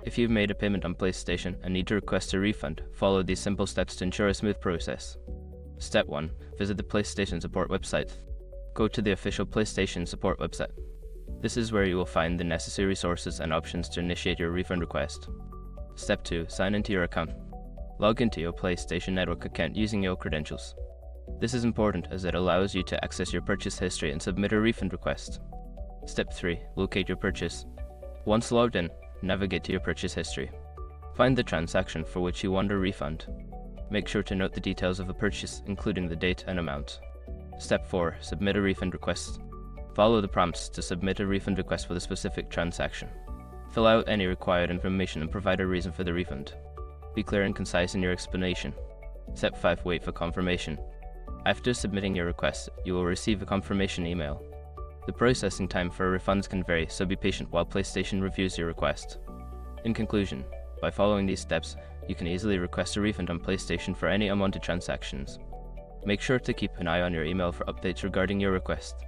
If you've made a payment on PlayStation and need to request a refund, follow these simple steps to ensure a smooth process. Step 1. Visit the PlayStation support website. Go to the official PlayStation support website. This is where you will find the necessary resources and options to initiate your refund request. Step 2. Sign into your account. Log into your PlayStation Network account using your credentials. This is important as it allows you to access your purchase history and submit a refund request. Step 3. Locate your purchase. Once logged in, navigate to your purchase history. Find the transaction for which you want a refund. Make sure to note the details of the purchase, including the date and amount. Step 4. Submit a refund request. Follow the prompts to submit a refund request for the specific transaction. Fill out any required information and provide a reason for the refund. Be clear and concise in your explanation. Step 5. Wait for confirmation. After submitting your request, you will receive a confirmation email. The processing time for refunds can vary, so be patient while PlayStation reviews your request. In conclusion, by following these steps, you can easily request a refund on PlayStation for any unwanted transactions. Make sure to keep an eye on your email for updates regarding your request.